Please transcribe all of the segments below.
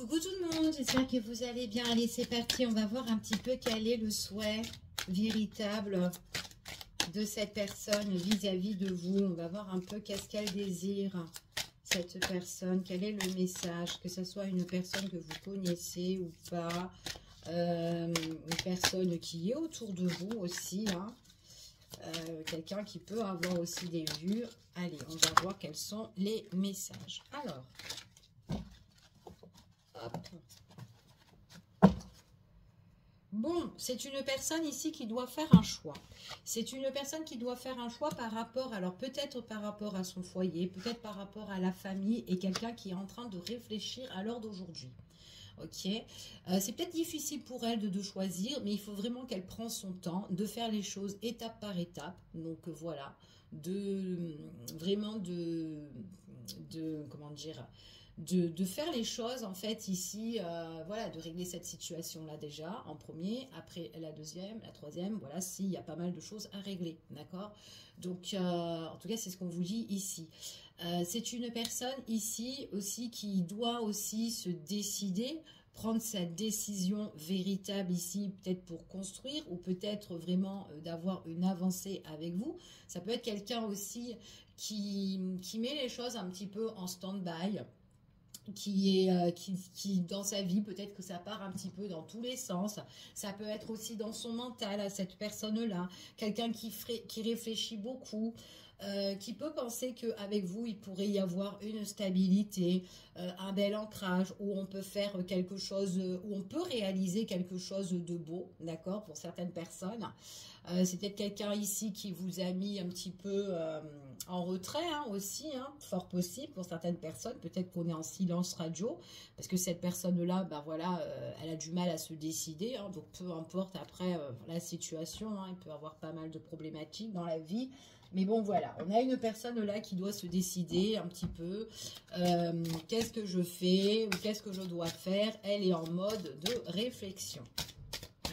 Coucou tout le monde, j'espère que vous allez bien. Allez, c'est parti, on va voir un petit peu quel est le souhait véritable de cette personne vis-à-vis de vous. On va voir un peu qu'est-ce qu'elle désire, cette personne, quel est le message, que ce soit une personne que vous connaissez ou pas, une personne qui est autour de vous aussi, hein. Quelqu'un qui peut avoir aussi des vues. Allez, on va voir quels sont les messages. Alors, hop. Bon, c'est une personne ici qui doit faire un choix. C'est une personne qui doit faire un choix par rapport, alors peut-être par rapport à son foyer, peut-être par rapport à la famille, et quelqu'un qui est en train de réfléchir à l'heure d'aujourd'hui. Ok, c'est peut-être difficile pour elle de choisir, mais il faut vraiment qu'elle prenne son temps de faire les choses étape par étape. Donc voilà, vraiment comment dire, de faire les choses en fait ici, voilà, de régler cette situation là déjà en premier, après la deuxième, la troisième, voilà, s'il y a pas mal de choses à régler, d'accord. Donc en tout cas c'est ce qu'on vous dit ici. C'est une personne ici aussi qui doit aussi se décider, prendre sa décision véritable ici, peut-être pour construire ou peut-être vraiment d'avoir une avancée avec vous. Ça peut être quelqu'un aussi qui met les choses un petit peu en stand-by, qui dans sa vie, peut-être que ça part un petit peu dans tous les sens. Ça peut être aussi dans son mental à cette personne-là, quelqu'un qui réfléchit beaucoup, qui peut penser qu'avec vous, il pourrait y avoir une stabilité, un bel ancrage, où on peut faire quelque chose, où on peut réaliser quelque chose de beau, d'accord, pour certaines personnes. C'est peut-être quelqu'un ici qui vous a mis un petit peu en retrait, hein, aussi, hein, fort possible pour certaines personnes. Peut-être qu'on est en silence radio, parce que cette personne-là, ben voilà, elle a du mal à se décider, hein, donc peu importe après la situation, hein, il peut y avoir pas mal de problématiques dans la vie. Mais bon, voilà, on a une personne là qui doit se décider un petit peu. Qu'est-ce que je fais ou qu'est-ce que je dois faire? Elle est en mode de réflexion.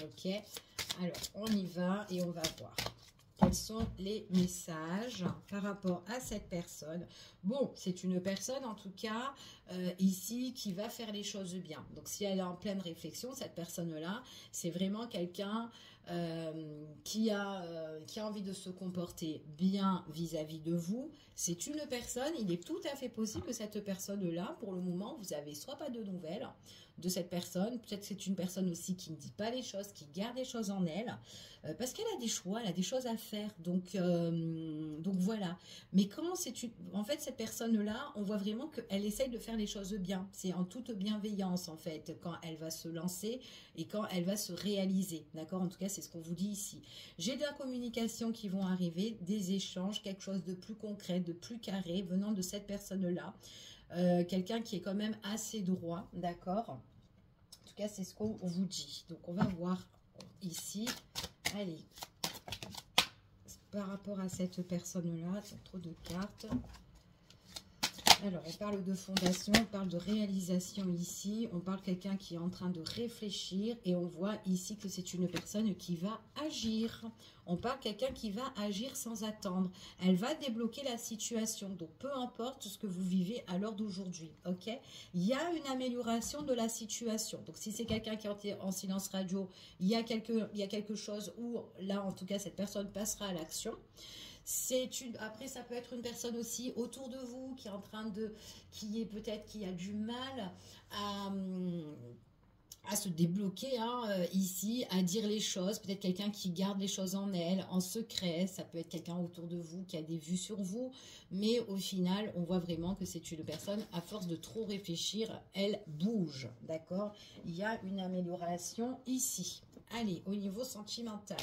Ok, alors on y va et on va voir quels sont les messages par rapport à cette personne. Bon, c'est une personne en tout cas ici qui va faire les choses bien. Donc si elle est en pleine réflexion, cette personne-là, c'est vraiment quelqu'un qui a envie de se comporter bien vis-à-vis de vous. C'est une personne, il est tout à fait possible que cette personne-là, pour le moment, vous avez soit pas de nouvelles de cette personne, peut-être que c'est une personne aussi qui ne dit pas les choses, qui garde les choses en elle, parce qu'elle a des choix, elle a des choses à faire, donc voilà. Mais quand en fait, cette personne-là, on voit vraiment qu'elle essaye de faire les choses bien, c'est en toute bienveillance en fait, quand elle va se lancer et quand elle va se réaliser, d'accord. En tout cas, c'est ce qu'on vous dit ici. J'ai de la communication qui vont arriver, des échanges, quelque chose de plus concret, de plus carré, venant de cette personne-là. Quelqu'un qui est quand même assez droit, d'accord. En tout cas, c'est ce qu'on vous dit. Donc, on va voir ici. Allez, par rapport à cette personne-là, trop de cartes. Alors, on parle de fondation, on parle de réalisation ici, on parle de quelqu'un qui est en train de réfléchir et on voit ici que c'est une personne qui va agir. On parle de quelqu'un qui va agir sans attendre. Elle va débloquer la situation, donc peu importe ce que vous vivez à l'heure d'aujourd'hui, ok? Il y a une amélioration de la situation. Donc, si c'est quelqu'un qui est en silence radio, il y a quelque chose où, là, en tout cas, cette personne passera à l'action. Après, ça peut être une personne aussi autour de vous qui est en train qui a du mal à se débloquer, hein, ici, à dire les choses. Peut-être quelqu'un qui garde les choses en elle, en secret. Ça peut être quelqu'un autour de vous qui a des vues sur vous. Mais au final, on voit vraiment que c'est une personne, à force de trop réfléchir, elle bouge, d'accord? Il y a une amélioration ici. Allez, au niveau sentimental.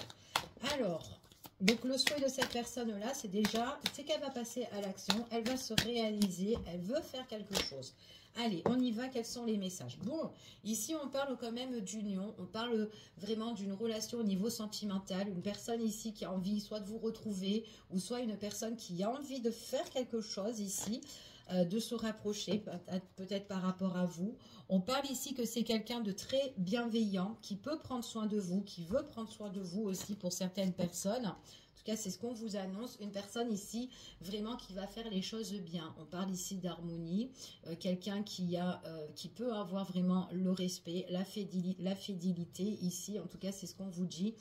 Alors, donc le souhait de cette personne-là, c'est qu'elle va passer à l'action, elle va se réaliser, elle veut faire quelque chose. Allez, on y va, quels sont les messages? Bon, ici on parle quand même d'union, on parle vraiment d'une relation au niveau sentimental, une personne ici qui a envie soit de vous retrouver, ou soit une personne qui a envie de faire quelque chose ici, de se rapprocher, peut-être par rapport à vous. On parle ici que c'est quelqu'un de très bienveillant, qui peut prendre soin de vous, qui veut prendre soin de vous aussi pour certaines personnes. En tout cas, c'est ce qu'on vous annonce. Une personne ici, vraiment, qui va faire les choses bien. On parle ici d'harmonie. Quelqu'un qui peut avoir vraiment le respect, la fidélité ici. En tout cas, c'est ce qu'on vous dit.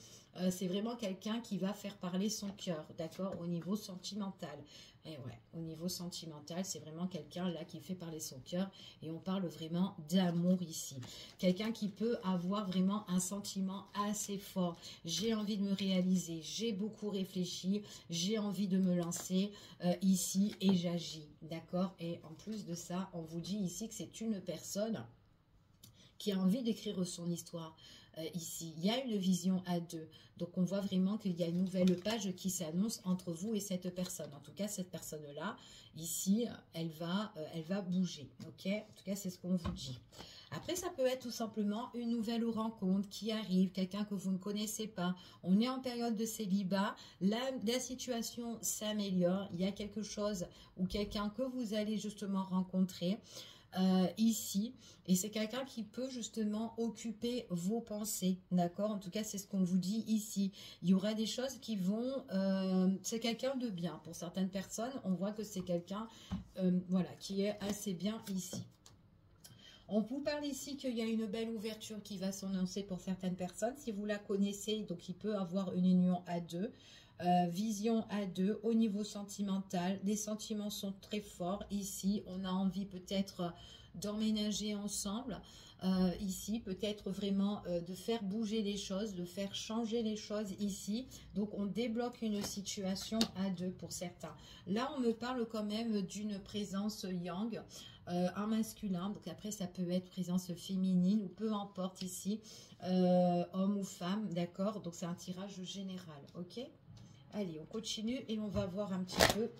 C'est vraiment quelqu'un qui va faire parler son cœur, d'accord, au niveau sentimental. Et ouais, au niveau sentimental, c'est vraiment quelqu'un là qui fait parler son cœur et on parle vraiment d'amour ici. Quelqu'un qui peut avoir vraiment un sentiment assez fort. J'ai envie de me réaliser, j'ai beaucoup réfléchi, j'ai envie de me lancer ici et j'agis, d'accord. Et en plus de ça, on vous dit ici que c'est une personne qui a envie d'écrire son histoire. Ici, il y a une vision à deux. Donc, on voit vraiment qu'il y a une nouvelle page qui s'annonce entre vous et cette personne. En tout cas, cette personne-là, ici, elle va bouger. Ok? En tout cas, c'est ce qu'on vous dit. Après, ça peut être tout simplement une nouvelle rencontre qui arrive, quelqu'un que vous ne connaissez pas. On est en période de célibat. La situation s'améliore. Il y a quelque chose ou quelqu'un que vous allez justement rencontrer. Ici, et c'est quelqu'un qui peut justement occuper vos pensées, d'accord. En tout cas, c'est ce qu'on vous dit ici. Il y aura des choses qui vont, c'est quelqu'un de bien. Pour certaines personnes, on voit que c'est quelqu'un, voilà, qui est assez bien ici. On vous parle ici qu'il y a une belle ouverture qui va s'annoncer pour certaines personnes. Si vous la connaissez, donc il peut avoir une union à deux. Vision à deux au niveau sentimental, les sentiments sont très forts ici, on a envie peut-être d'emménager ensemble ici, peut-être vraiment de faire bouger les choses, de faire changer les choses ici. Donc on débloque une situation à deux pour certains. Là on me parle quand même d'une présence yang, un masculin, donc après ça peut être présence féminine ou peu importe ici, homme ou femme, d'accord. Donc c'est un tirage général, ok. Allez, on continue et on va voir un petit peu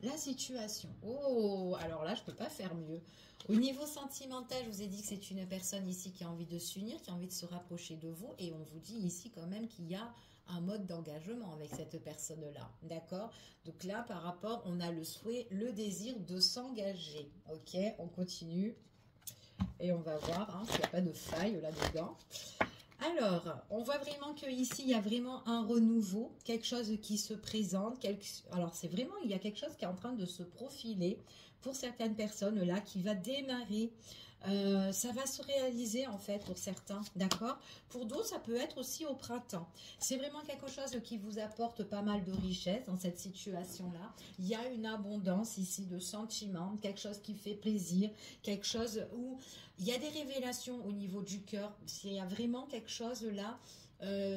la situation. Oh, alors là, je ne peux pas faire mieux. Au niveau sentimental, je vous ai dit que c'est une personne ici qui a envie de s'unir, qui a envie de se rapprocher de vous. Et on vous dit ici quand même qu'il y a un mode d'engagement avec cette personne-là. D'accord? Donc là, par rapport, on a le souhait, le désir de s'engager. Ok, on continue. Et on va voir s'il n'y a pas de faille là-dedans. Alors, on voit vraiment qu'ici, il y a vraiment un renouveau, quelque chose qui se présente. Alors, c'est vraiment, il y a quelque chose qui est en train de se profiler pour certaines personnes là, qui va démarrer. Ça va se réaliser en fait pour certains, d'accord. Pour d'autres, ça peut être aussi au printemps. C'est vraiment quelque chose qui vous apporte pas mal de richesse dans cette situation-là. Il y a une abondance ici de sentiments, quelque chose qui fait plaisir, quelque chose où il y a des révélations au niveau du cœur. Il y a vraiment quelque chose là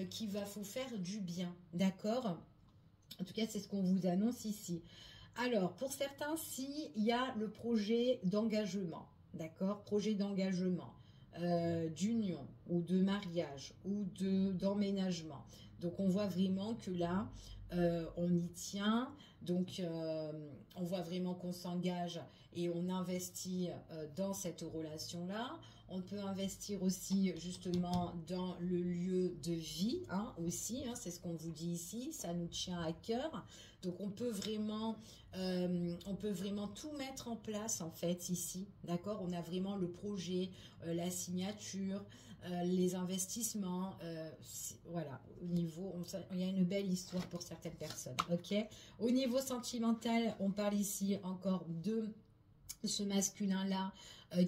qui va vous faire du bien, d'accord. En tout cas, c'est ce qu'on vous annonce ici. Alors, pour certains, s'il y a le projet d'engagement, d'accord, projet d'engagement, d'union ou de mariage ou d'emménagement. Donc, on voit vraiment que là, on y tient. Donc, on voit vraiment qu'on s'engage et on investit dans cette relation-là. On peut investir aussi justement dans le lieu de vie aussi. C'est ce qu'on vous dit ici. Ça nous tient à cœur. Donc, on peut vraiment tout mettre en place en fait ici. D'accord? On a vraiment le projet, la signature, les investissements. Voilà. Au niveau, il y a une belle histoire pour certaines personnes. Ok? Au niveau sentimental, on parle ici encore de ce masculin-là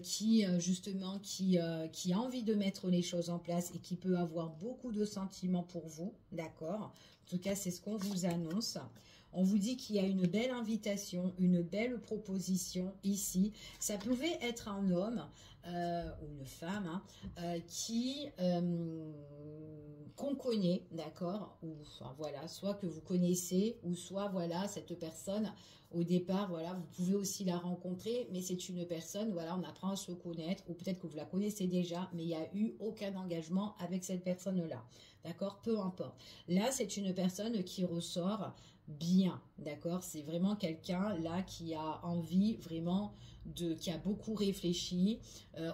qui justement qui a envie de mettre les choses en place et qui peut avoir beaucoup de sentiments pour vous, d'accord. En tout cas, c'est ce qu'on vous annonce. On vous dit qu'il y a une belle invitation, une belle proposition ici. Ça pouvait être un homme ou une femme qu'on connaît, d'accord, ou enfin, voilà, soit que vous connaissez, ou soit voilà, cette personne, au départ, voilà, vous pouvez aussi la rencontrer, mais c'est une personne, voilà, on apprend à se connaître, ou peut-être que vous la connaissez déjà, mais il n'y a eu aucun engagement avec cette personne-là, d'accord, peu importe. Là, c'est une personne qui ressort bien, d'accord, c'est vraiment quelqu'un là qui a envie vraiment qui a beaucoup réfléchi.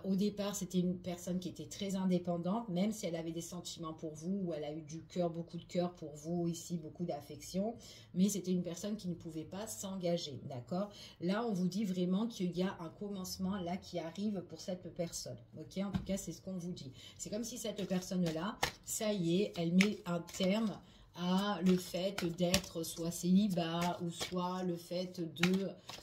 Au départ, c'était une personne qui était très indépendante, même si elle avait des sentiments pour vous, ou elle a eu du cœur, beaucoup de cœur pour vous ici, beaucoup d'affection, mais c'était une personne qui ne pouvait pas s'engager, d'accord. Là, on vous dit vraiment qu'il y a un commencement là qui arrive pour cette personne, ok. En tout cas, c'est ce qu'on vous dit. C'est comme si cette personne-là, ça y est, elle met un terme à le fait d'être soit célibat ou soit le fait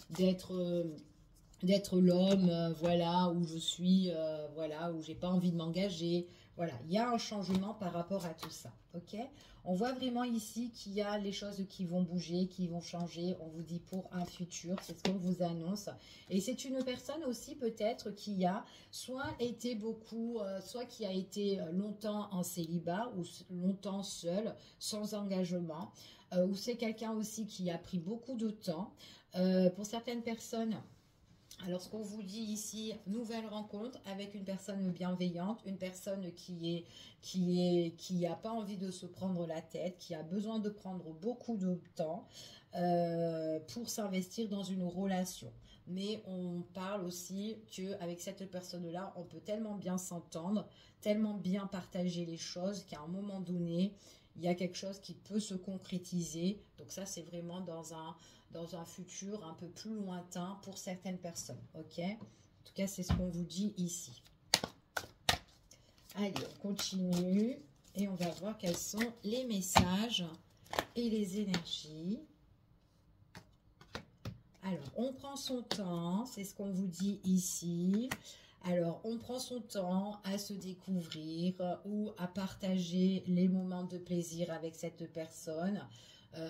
d'être l'homme, voilà, où je suis, voilà, où j'ai pas envie de m'engager. Voilà, il y a un changement par rapport à tout ça, ok? On voit vraiment ici qu'il y a les choses qui vont bouger, qui vont changer. On vous dit pour un futur, c'est ce qu'on vous annonce. Et c'est une personne aussi peut-être qui a soit été beaucoup, soit qui a été longtemps en célibat ou longtemps seul, sans engagement. Ou c'est quelqu'un aussi qui a pris beaucoup de temps. Pour certaines personnes... Alors, ce qu'on vous dit ici, nouvelle rencontre avec une personne bienveillante, une personne qui a pas envie de se prendre la tête, qui a besoin de prendre beaucoup de temps pour s'investir dans une relation. Mais on parle aussi qu'avec cette personne-là, on peut tellement bien s'entendre, tellement bien partager les choses qu'à un moment donné, il y a quelque chose qui peut se concrétiser. Donc ça, c'est vraiment dans un futur un peu plus lointain pour certaines personnes. Ok? En tout cas, c'est ce qu'on vous dit ici. Allez, on continue et on va voir quels sont les messages et les énergies. Alors, on prend son temps, c'est ce qu'on vous dit ici. Alors, on prend son temps à se découvrir ou à partager les moments de plaisir avec cette personne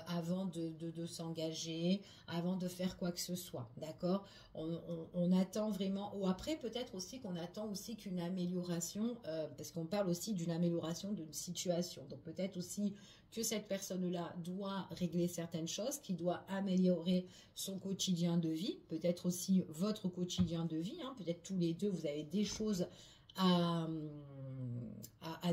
avant de s'engager, avant de faire quoi que ce soit, d'accord? On attend vraiment, ou après peut-être aussi qu'on attend aussi qu'une amélioration, parce qu'on parle aussi d'une amélioration d'une situation. Donc peut-être aussi que cette personne-là doit régler certaines choses, qui doit améliorer son quotidien de vie, peut-être aussi votre quotidien de vie, hein, peut-être tous les deux, vous avez des choses à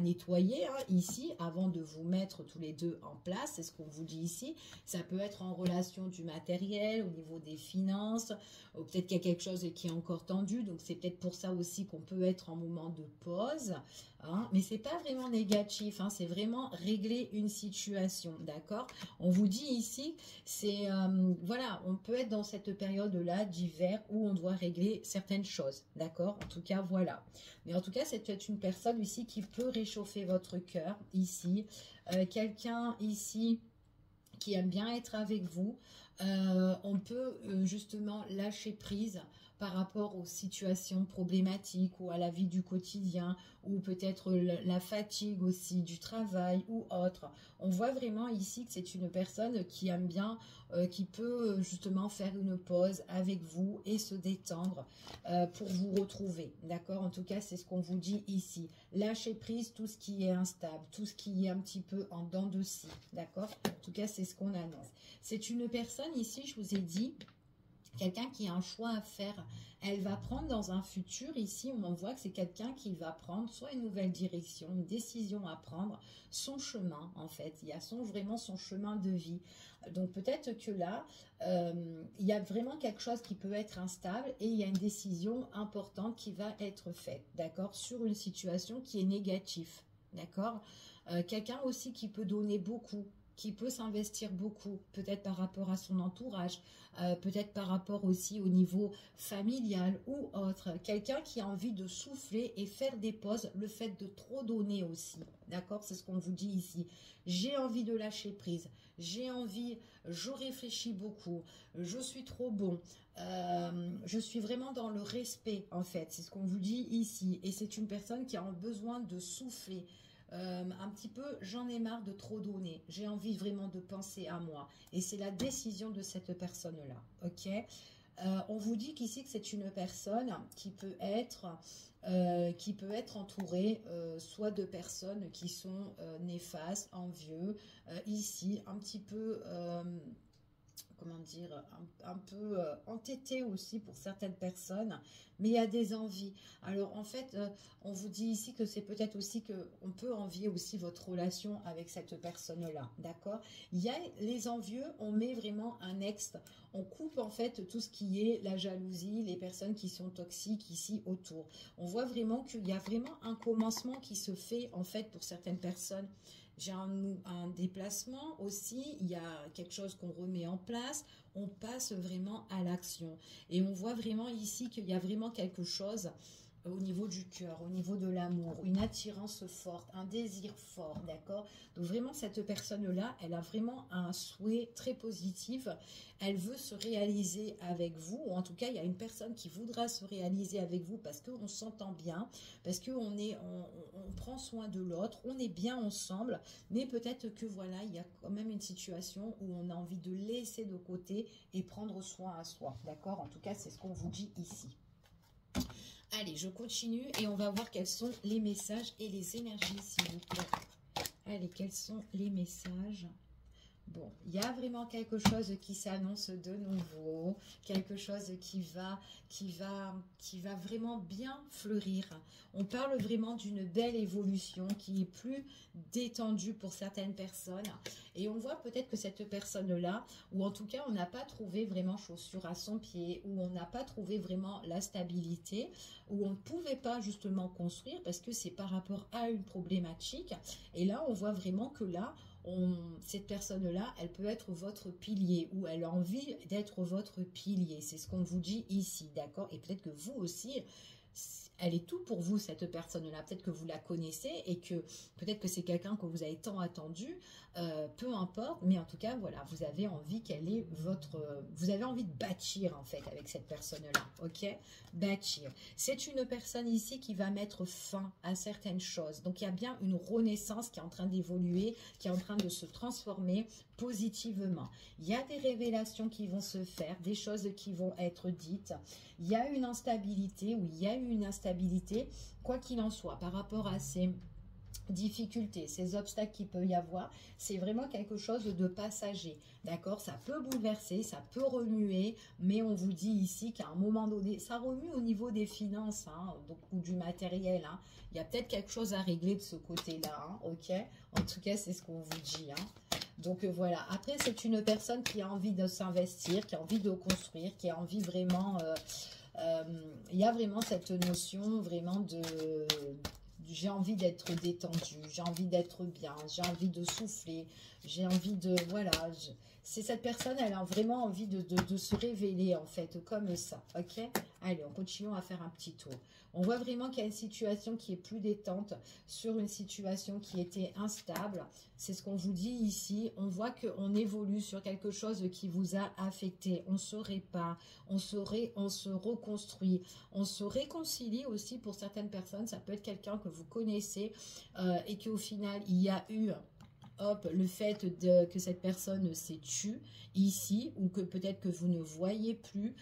nettoyer hein, ici, avant de vous mettre tous les deux en place, c'est ce qu'on vous dit ici. Ça peut être en relation du matériel, au niveau des finances, ou peut-être qu'il y a quelque chose qui est encore tendu, donc c'est peut-être pour ça aussi qu'on peut être en moment de pause. Hein, mais c'est pas vraiment négatif, hein, c'est vraiment régler une situation, d'accord? On vous dit ici, c'est voilà, on peut être dans cette période-là d'hiver où on doit régler certaines choses, d'accord? En tout cas, voilà. Mais en tout cas, c'est peut-être une personne ici qui peut réchauffer votre cœur, ici. Quelqu'un ici qui aime bien être avec vous. On peut justement lâcher prise par rapport aux situations problématiques ou à la vie du quotidien ou peut-être la fatigue aussi du travail ou autre. On voit vraiment ici que c'est une personne qui aime bien, qui peut justement faire une pause avec vous et se détendre pour vous retrouver. D'accord? En tout cas, c'est ce qu'on vous dit ici. Lâchez prise tout ce qui est instable, tout ce qui est un petit peu en dents de scie. D'accord? En tout cas, c'est ce qu'on annonce. C'est une personne ici, je vous ai dit, quelqu'un qui a un choix à faire. Elle va prendre dans un futur, ici on voit que c'est quelqu'un qui va prendre soit une nouvelle direction, une décision à prendre, son chemin en fait. Il y a vraiment son chemin de vie. Donc peut-être que là, il y a vraiment quelque chose qui peut être instable et il y a une décision importante qui va être faite, d'accord, sur une situation qui est négative, d'accord. Quelqu'un aussi qui peut donner beaucoup, qui peut s'investir beaucoup, peut-être par rapport à son entourage, peut-être par rapport aussi au niveau familial ou autre. Quelqu'un qui a envie de souffler et faire des pauses, le fait de trop donner aussi. D'accord? C'est ce qu'on vous dit ici. J'ai envie de lâcher prise. J'ai envie, je réfléchis beaucoup. Je suis trop bon. Je suis vraiment dans le respect, en fait. C'est ce qu'on vous dit ici. Et c'est une personne qui a besoin de souffler. Un petit peu, j'en ai marre de trop donner. J'ai envie vraiment de penser à moi. Et c'est la décision de cette personne-là. Ok? On vous dit qu'ici que c'est une personne qui peut être entourée soit de personnes qui sont néfastes, envieux, ici un petit peu comment dire, un peu entêté aussi pour certaines personnes, mais il y a des envies. Alors en fait, on vous dit ici que c'est peut-être aussi qu'on peut envier aussi votre relation avec cette personne-là, d'accord? Il y a les envieux, on met vraiment un ex, on coupe en fait tout ce qui est la jalousie, les personnes qui sont toxiques ici autour. On voit vraiment qu'il y a vraiment un commencement qui se fait en fait pour certaines personnes. J'ai un déplacement aussi, il y a quelque chose qu'on remet en place, on passe vraiment à l'action. Et on voit vraiment ici qu'il y a vraiment quelque chose au niveau du cœur, au niveau de l'amour, une attirance forte, un désir fort, d'accord? Donc vraiment, cette personne-là, elle a vraiment un souhait très positif. Elle veut se réaliser avec vous, ou en tout cas, il y a une personne qui voudra se réaliser avec vous parce qu'on s'entend bien, parce qu'on on prend soin de l'autre, on est bien ensemble, mais peut-être que voilà, il y a quand même une situation où on a envie de laisser de côté et prendre soin à soi, d'accord? En tout cas, c'est ce qu'on vous dit ici. Allez, je continue et on va voir quels sont les messages et les énergies, s'il vous plaît. Allez, quels sont les messages? Bon, il y a vraiment quelque chose qui s'annonce de nouveau, quelque chose qui va vraiment bien fleurir. On parle vraiment d'une belle évolution qui est plus détendue pour certaines personnes. Et on voit peut-être que cette personne-là, ou en tout cas on n'a pas trouvé vraiment chaussure à son pied, ou on n'a pas trouvé vraiment la stabilité, ou on ne pouvait pas justement construire parce que c'est par rapport à une problématique. Et là, on voit vraiment que là, cette personne-là, elle peut être votre pilier ou elle a envie d'être votre pilier. C'est ce qu'on vous dit ici, d'accord? Et peut-être que vous aussi, elle est tout pour vous, cette personne-là. Peut-être que vous la connaissez et que peut-être que c'est quelqu'un que vous avez tant attendu. Peu importe, mais en tout cas, voilà, vous avez envie qu'elle est votre... vous avez envie de bâtir, en fait, avec cette personne-là, ok? Bâtir. C'est une personne ici qui va mettre fin à certaines choses. Donc, il y a bien une renaissance qui est en train d'évoluer, qui est en train de se transformer positivement. Il y a des révélations qui vont se faire, des choses qui vont être dites. Il y a une instabilité, ou il y a eu une instabilité, quoi qu'il en soit, par rapport à ces difficultés, ces obstacles qu'il peut y avoir, c'est vraiment quelque chose de passager, d'accord? Ça peut bouleverser, ça peut remuer, mais on vous dit ici qu'à un moment donné, ça remue au niveau des finances, hein, donc, ou du matériel, hein. Il y a peut-être quelque chose à régler de ce côté-là, hein, ok? En tout cas, c'est ce qu'on vous dit, hein. Donc voilà, après c'est une personne qui a envie de s'investir, qui a envie de construire, qui a envie vraiment... il y a vraiment cette notion vraiment de... J'ai envie d'être détendue, j'ai envie d'être bien, j'ai envie de souffler, j'ai envie de... Voilà, c'est cette personne, elle a vraiment envie de se révéler en fait, comme ça, ok? Allez, on continue à faire un petit tour. On voit vraiment qu'il y a une situation qui est plus détente sur une situation qui était instable. C'est ce qu'on vous dit ici. On voit qu'on évolue sur quelque chose qui vous a affecté. On se répare, on se reconstruit, on se réconcilie aussi pour certaines personnes. Ça peut être quelqu'un que vous connaissez et qu'au final, il y a eu... Hop, le fait que cette personne s'est tue ici, ou que peut-être que vous ne voyez plus,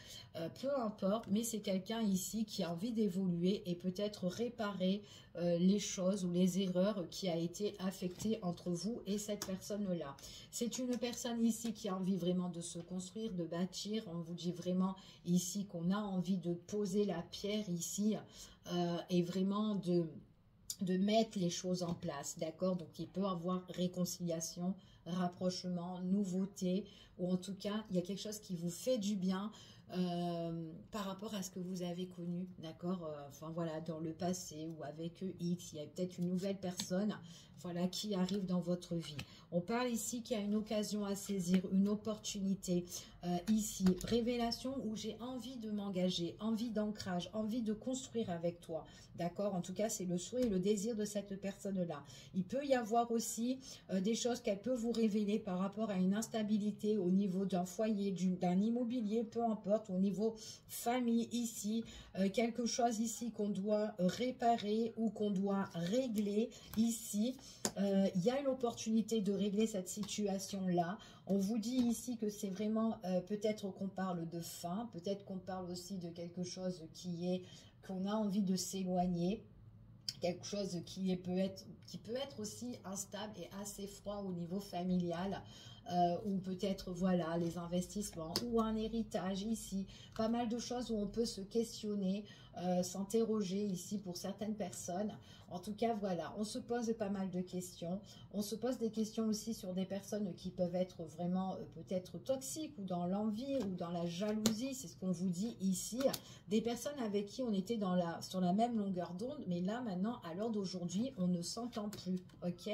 peu importe, mais c'est quelqu'un ici qui a envie d'évoluer et peut-être réparer les choses ou les erreurs qui a été affectées entre vous et cette personne-là. C'est une personne ici qui a envie vraiment de se construire, de bâtir. On vous dit vraiment ici qu'on a envie de poser la pierre ici et vraiment de mettre les choses en place, d'accord? Donc, il peut y avoir réconciliation, rapprochement, nouveauté, ou en tout cas, il y a quelque chose qui vous fait du bien par rapport à ce que vous avez connu, d'accord? Enfin, voilà, dans le passé ou avec X, il y a peut-être une nouvelle personne, voilà, qui arrive dans votre vie. On parle ici qu'il y a une occasion à saisir, une opportunité ici, révélation où j'ai envie de m'engager, envie d'ancrage, envie de construire avec toi, d'accord? En tout cas, c'est le souhait et le désir de cette personne-là. Il peut y avoir aussi des choses qu'elle peut vous révéler par rapport à une instabilité au niveau d'un foyer, d'un immobilier, peu importe, au niveau famille ici, quelque chose ici qu'on doit réparer ou qu'on doit régler ici. Il y a une opportunité de régler cette situation-là. On vous dit ici que c'est vraiment, peut-être qu'on parle de fin, peut-être qu'on parle aussi de quelque chose qu'on a envie de s'éloigner, quelque chose qui peut être aussi instable et assez froid au niveau familial, ou peut-être voilà les investissements ou un héritage ici, pas mal de choses où on peut se questionner, s'interroger ici pour certaines personnes. En tout cas voilà, on se pose pas mal de questions, on se pose des questions aussi sur des personnes qui peuvent être vraiment peut-être toxiques ou dans l'envie ou dans la jalousie, c'est ce qu'on vous dit ici, des personnes avec qui on était sur la même longueur d'onde, mais là maintenant à l'heure d'aujourd'hui on ne s'entend plus, ok?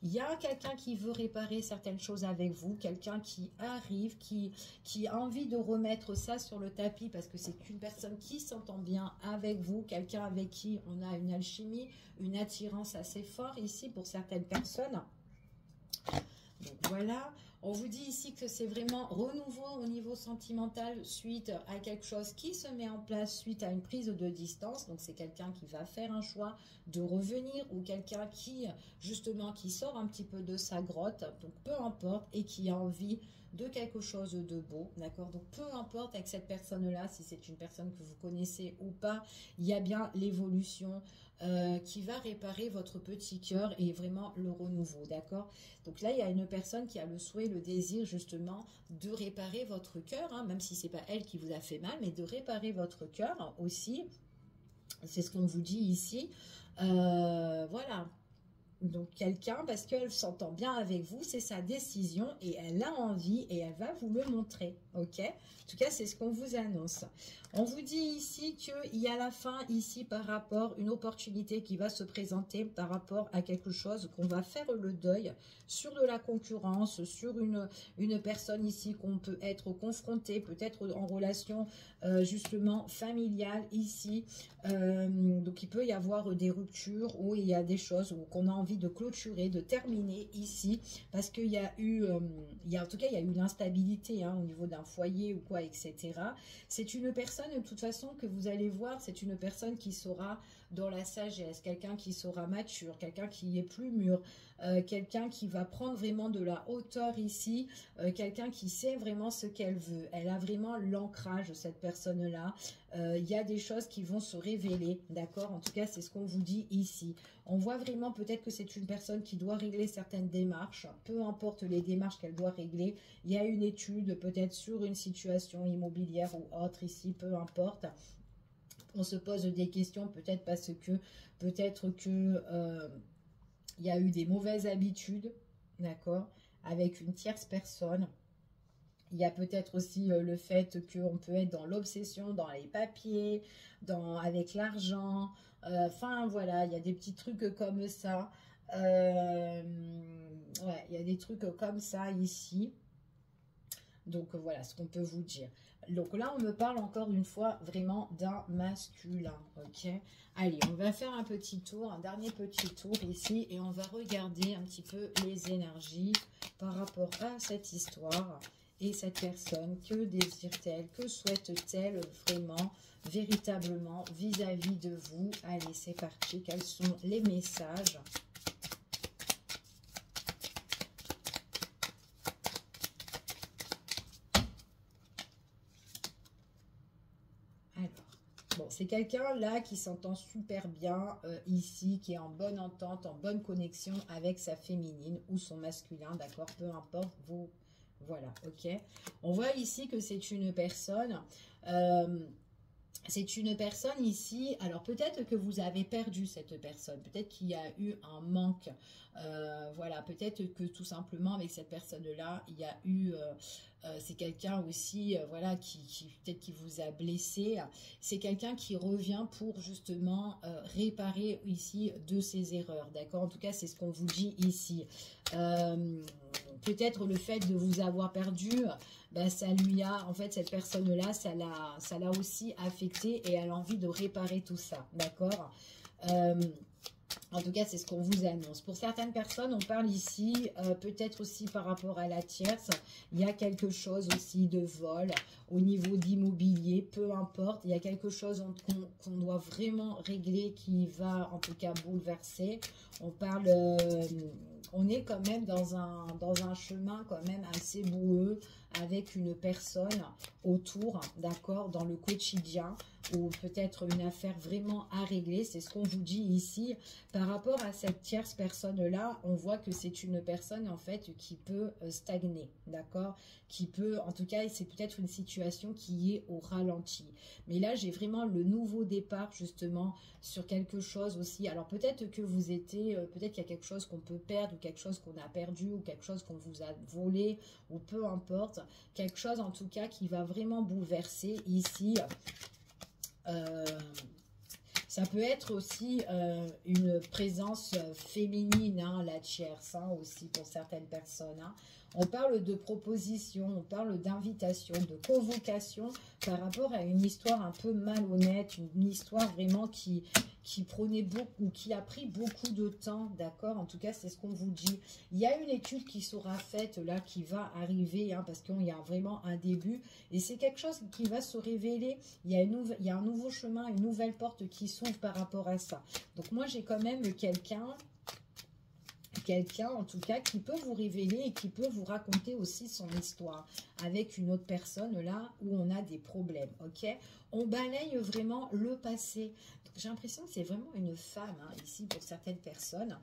Il y a quelqu'un qui veut réparer certaines choses avec vous, quelqu'un qui arrive, qui a envie de remettre ça sur le tapis parce que c'est une personne qui s'entend bien avec vous, quelqu'un avec qui on a une alchimie, une attirance assez forte ici pour certaines personnes. Donc voilà, on vous dit ici que c'est vraiment renouveau au niveau sentimental suite à quelque chose qui se met en place suite à une prise de distance. Donc c'est quelqu'un qui va faire un choix de revenir ou quelqu'un qui justement qui sort un petit peu de sa grotte, donc peu importe, et qui a envie de quelque chose de beau, d'accord? Donc peu importe avec cette personne-là, si c'est une personne que vous connaissez ou pas, il y a bien l'évolution qui va réparer votre petit cœur et vraiment le renouveau, d'accord? Donc là, il y a une personne qui a le souhait, le désir justement de réparer votre cœur, hein, même si c'est pas elle qui vous a fait mal, mais de réparer votre cœur aussi. C'est ce qu'on vous dit ici. Voilà. Donc quelqu'un, parce qu'elle s'entend bien avec vous, c'est sa décision et elle a envie et elle va vous le montrer, ok? En tout cas, c'est ce qu'on vous annonce. On vous dit ici qu'il y a la fin ici par rapport, une opportunité qui va se présenter par rapport à quelque chose qu'on va faire le deuil sur de la concurrence, sur une personne ici qu'on peut être confronté, peut-être en relation justement familiale ici. Donc il peut y avoir des ruptures où il y a des choses qu'on a envie de clôturer, de terminer ici, parce qu'il y a eu, en tout cas il y a eu l'instabilité hein, au niveau d'un foyer ou quoi, etc. C'est une personne de toute façon que vous allez voir, c'est une personne qui sera dans la sagesse, quelqu'un qui sera mature, quelqu'un qui est plus mûr, quelqu'un qui va prendre vraiment de la hauteur ici, quelqu'un qui sait vraiment ce qu'elle veut. Elle a vraiment l'ancrage, cette personne-là. Il y a des choses qui vont se révéler, d'accord? En tout cas, c'est ce qu'on vous dit ici. On voit vraiment peut-être que c'est une personne qui doit régler certaines démarches, peu importe les démarches qu'elle doit régler. Il y a une étude peut-être sur une situation immobilière ou autre ici, peu importe. On se pose des questions peut-être parce que il y a eu des mauvaises habitudes, d'accord, avec une tierce personne. Il y a peut-être aussi le fait qu'on peut être dans l'obsession, dans les papiers, avec l'argent. Enfin, voilà, il y a des petits trucs comme ça. Ouais, il y a des trucs comme ça ici. Donc, voilà ce qu'on peut vous dire. Donc là, on me parle encore une fois vraiment d'un masculin, ok? Allez, on va faire un petit tour, un dernier petit tour ici, et on va regarder un petit peu les énergies par rapport à cette histoire. Et cette personne, que désire-t-elle, que souhaite-t-elle vraiment, véritablement, vis-à-vis de vous? Allez, c'est parti. Quels sont les messages? Alors, bon, c'est quelqu'un là qui s'entend super bien ici, qui est en bonne entente, en bonne connexion avec sa féminine ou son masculin, d'accord? Peu importe, vous... Voilà, ok. On voit ici que c'est une personne ici, alors peut-être que vous avez perdu cette personne, peut-être qu'il y a eu un manque, voilà, peut-être que tout simplement avec cette personne-là, il y a eu, c'est quelqu'un aussi, voilà, peut-être qui vous a blessé, c'est quelqu'un qui revient pour justement réparer ici de ses erreurs, d'accord? En tout cas, c'est ce qu'on vous dit ici. Peut-être le fait de vous avoir perdu, ben, ça lui a, en fait, cette personne-là, ça l'a aussi affecté et elle a envie de réparer tout ça, d'accord? En tout cas, c'est ce qu'on vous annonce. Pour certaines personnes, on parle ici, peut-être aussi par rapport à la tierce, il y a quelque chose aussi de vol au niveau d'immobilier, peu importe. Il y a quelque chose qu'on doit vraiment régler qui va, en tout cas, bouleverser. On parle... on est quand même dans un chemin quand même assez boueux avec une personne autour, d'accord, dans le quotidien ou peut-être une affaire vraiment à régler. C'est ce qu'on vous dit ici. Par rapport à cette tierce personne-là, on voit que c'est une personne en fait qui peut stagner, d'accord, qui peut, en tout cas, c'est peut-être une situation qui est au ralenti. Mais là, j'ai vraiment le nouveau départ justement sur quelque chose aussi. Alors peut-être que vous étiez, peut-être qu'il y a quelque chose qu'on peut perdre ou quelque chose qu'on a perdu ou quelque chose qu'on vous a volé ou peu importe. Quelque chose en tout cas qui va vraiment bouleverser ici. Ça peut être aussi une présence féminine, hein, la tierce, hein, aussi pour certaines personnes. Hein. On parle de proposition, on parle d'invitation, de convocation par rapport à une histoire un peu malhonnête, une histoire vraiment qui prenait beaucoup, qui a pris beaucoup de temps, d'accord? En tout cas, c'est ce qu'on vous dit. Il y a une étude qui sera faite là, qui va arriver, hein, parce qu'il y a vraiment un début, et c'est quelque chose qui va se révéler. Il y a un nouveau chemin, une nouvelle porte qui s'ouvre par rapport à ça. Donc moi, j'ai quand même quelqu'un en tout cas qui peut vous révéler et qui peut vous raconter aussi son histoire avec une autre personne là où on a des problèmes, ok? On balaye vraiment le passé. J'ai l'impression que c'est vraiment une femme, hein, ici pour certaines personnes.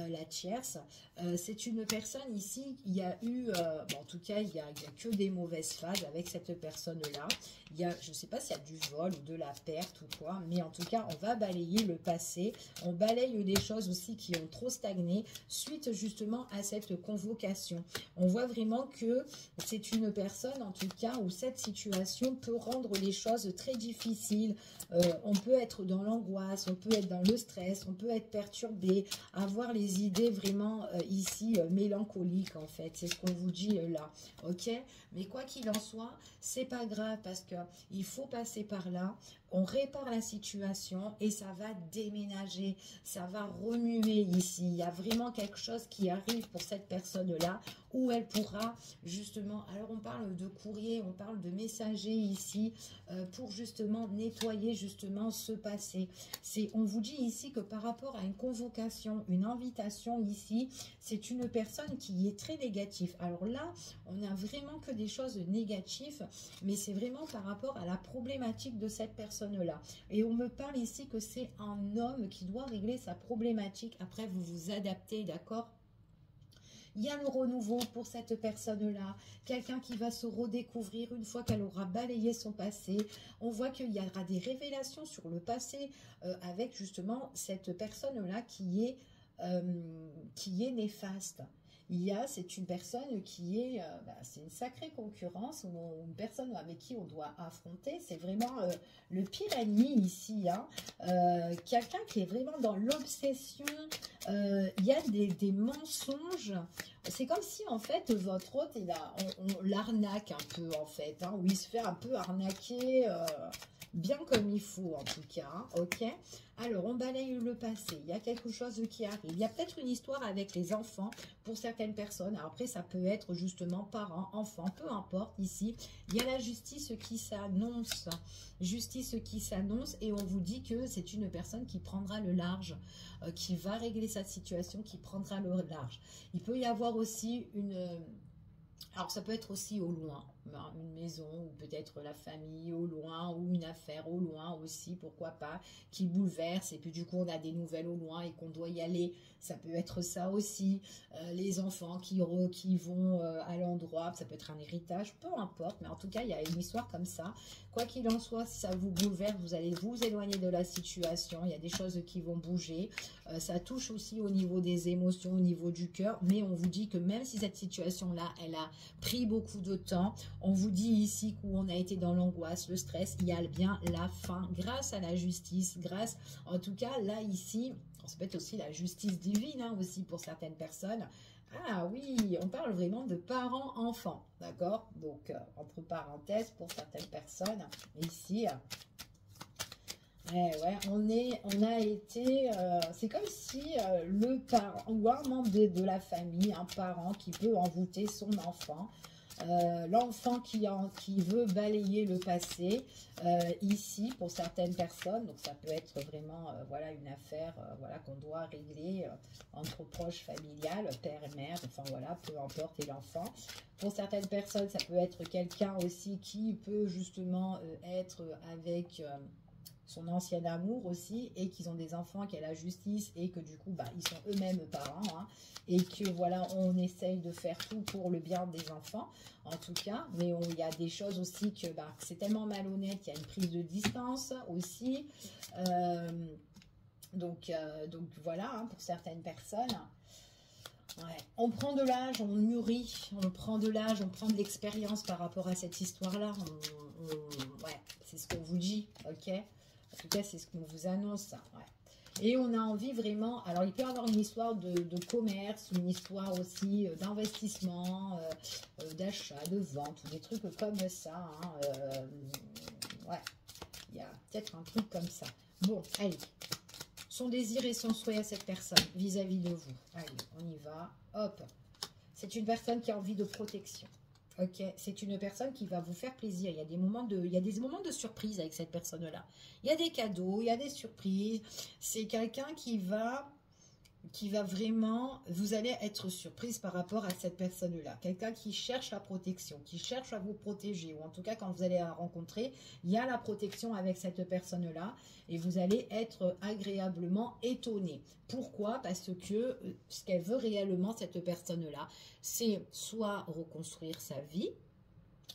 La tierce, c'est une personne ici, il y a eu, bon, en tout cas, il y a que des mauvaises phases avec cette personne-là. Il y a, je ne sais pas s'il y a du vol ou de la perte ou quoi, mais en tout cas, on va balayer le passé. On balaye des choses aussi qui ont trop stagné suite justement à cette convocation. On voit vraiment que c'est une personne, en tout cas, où cette situation peut rendre les choses très difficiles. On peut être dans l'angoisse, on peut être dans le stress, on peut être perturbé, avoir les idées vraiment ici mélancoliques en fait, c'est ce qu'on vous dit là, ok? Mais quoi qu'il en soit, c'est pas grave parce que il faut passer par là, on répare la situation et ça va déménager, ça va remuer ici. Il y a vraiment quelque chose qui arrive pour cette personne-là où elle pourra justement, alors on parle de courrier, on parle de messager ici pour justement nettoyer justement ce passé. On vous dit ici que par rapport à une convocation, une invitation ici, c'est une personne qui est très négative. Alors là, on n'a vraiment que des choses négatives, mais c'est vraiment par rapport à la problématique de cette personne-là. Et on me parle ici que c'est un homme qui doit régler sa problématique. Après, vous vous adaptez, d'accord ? Il y a le renouveau pour cette personne-là, quelqu'un qui va se redécouvrir une fois qu'elle aura balayé son passé. On voit qu'il y aura des révélations sur le passé avec justement cette personne-là qui est néfaste. C'est une personne qui est, c'est une sacrée concurrence, ou une personne avec qui on doit affronter. C'est vraiment le pire ennemi ici. Hein. Quelqu'un qui est vraiment dans l'obsession. Il y a des mensonges. C'est comme si en fait votre hôte, on l'arnaque un peu en fait. Hein, où il se fait un peu arnaquer bien comme il faut en tout cas. Hein, ok. Alors, on balaye le passé. Il y a quelque chose qui arrive. Il y a peut-être une histoire avec les enfants pour certaines personnes. Alors après, ça peut être justement parents, enfants, peu importe ici. Il y a la justice qui s'annonce. Justice qui s'annonce et on vous dit que c'est une personne qui prendra le large, qui va régler sa situation, qui prendra le large. Il peut y avoir aussi alors ça peut être aussi au loin, une maison ou peut-être la famille au loin ou une affaire au loin aussi, pourquoi pas, qui bouleverse et puis du coup on a des nouvelles au loin et qu'on doit y aller, ça peut être ça aussi, les enfants qui vont à l'endroit, ça peut être un héritage, peu importe, mais en tout cas il y a une histoire comme ça. Quoi qu'il en soit, si ça vous bouleverse, vous allez vous éloigner de la situation, il y a des choses qui vont bouger, ça touche aussi au niveau des émotions, au niveau du cœur, mais on vous dit que même si cette situation-là, elle a pris beaucoup de temps, on vous dit ici qu'on a été dans l'angoisse, le stress, il y a bien la fin, grâce à la justice, en tout cas, là, ici, ça peut être aussi la justice divine, hein, aussi pour certaines personnes. Ah oui, on parle vraiment de parents-enfants, d'accord? Donc, entre parenthèses, pour certaines personnes, ici... ouais, on a été, c'est comme si le parent ou un membre de la famille, un parent qui peut envoûter son enfant, l'enfant qui veut balayer le passé, ici pour certaines personnes, donc ça peut être vraiment voilà une affaire voilà qu'on doit régler entre proches familiales, père et mère, enfin voilà, peu importe, et l'enfant. Pour certaines personnes, ça peut être quelqu'un aussi qui peut justement être avec... son ancien amour aussi, et qu'ils ont des enfants, qu'il y a la justice, et que du coup, ils sont eux-mêmes parents, hein, et que voilà, on essaye de faire tout pour le bien des enfants, en tout cas, mais il y a des choses aussi que c'est tellement malhonnête, il y a une prise de distance aussi, donc voilà, hein, pour certaines personnes. Ouais. On prend de l'âge, on mûrit, on prend de l'âge, on prend de l'expérience par rapport à cette histoire-là, ouais, c'est ce qu'on vous dit, ok. En tout cas, c'est ce qu'on vous annonce, ça. Ouais. Et on a envie vraiment, alors il peut y avoir une histoire de commerce, une histoire aussi d'investissement, d'achat, de vente, ou des trucs comme ça. Hein, ouais, il y a peut-être un truc comme ça. Bon, allez. Son désir et son souhait à cette personne vis-à-vis de vous. Allez, on y va. Hop. C'est une personne qui a envie de protection. Ok, c'est une personne qui va vous faire plaisir. Il y a des moments de surprise avec cette personne-là. Il y a des cadeaux, il y a des surprises. C'est quelqu'un qui va vraiment, vous allez être surprise par rapport à cette personne-là. Quelqu'un qui cherche la protection, qui cherche à vous protéger, ou en tout cas quand vous allez la rencontrer, il y a la protection avec cette personne-là et vous allez être agréablement étonné. Pourquoi? Parce que ce qu'elle veut réellement, cette personne-là, c'est soit reconstruire sa vie,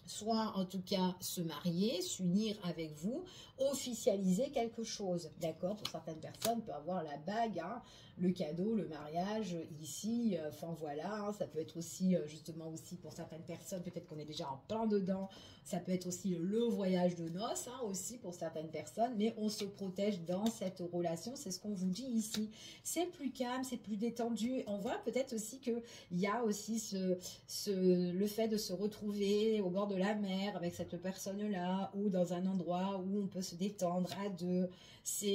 soit en tout cas se marier, s'unir avec vous, officialiser quelque chose, d'accord? Pour certaines personnes, peut avoir la bague, hein, le cadeau, le mariage, ici, enfin voilà, hein, ça peut être aussi, justement aussi pour certaines personnes, peut-être qu'on est déjà en plein dedans, ça peut être aussi le voyage de noces, hein, aussi pour certaines personnes, mais on se protège dans cette relation, c'est ce qu'on vous dit ici. C'est plus calme, c'est plus détendu, on voit peut-être aussi qu'il y a aussi le fait de se retrouver au bord de la mer avec cette personne-là, ou dans un endroit où on peut se détendre à deux,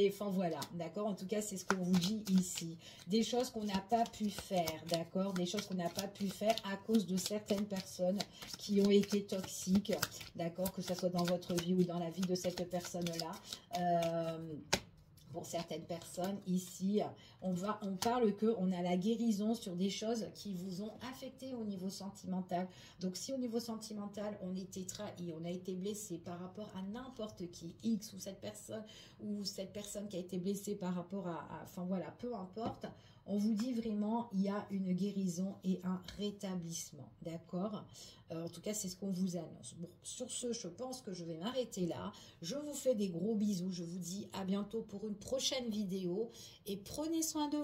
enfin voilà, d'accord, en tout cas c'est ce qu'on vous dit ici, des choses qu'on n'a pas pu faire, d'accord, des choses qu'on n'a pas pu faire à cause de certaines personnes qui ont été toxiques, d'accord, que ce soit dans votre vie ou dans la vie de cette personne-là. Pour certaines personnes, ici, on parle qu'on a la guérison sur des choses qui vous ont affecté au niveau sentimental. Donc, si au niveau sentimental, on était trahi, on a été blessé par rapport à n'importe qui, X, ou cette personne qui a été blessée par rapport enfin voilà, peu importe, on vous dit vraiment, il y a une guérison et un rétablissement, d'accord? En tout cas, c'est ce qu'on vous annonce. Bon, sur ce, je pense que je vais m'arrêter là. Je vous fais des gros bisous. Je vous dis à bientôt pour une prochaine vidéo et prenez soin de vous.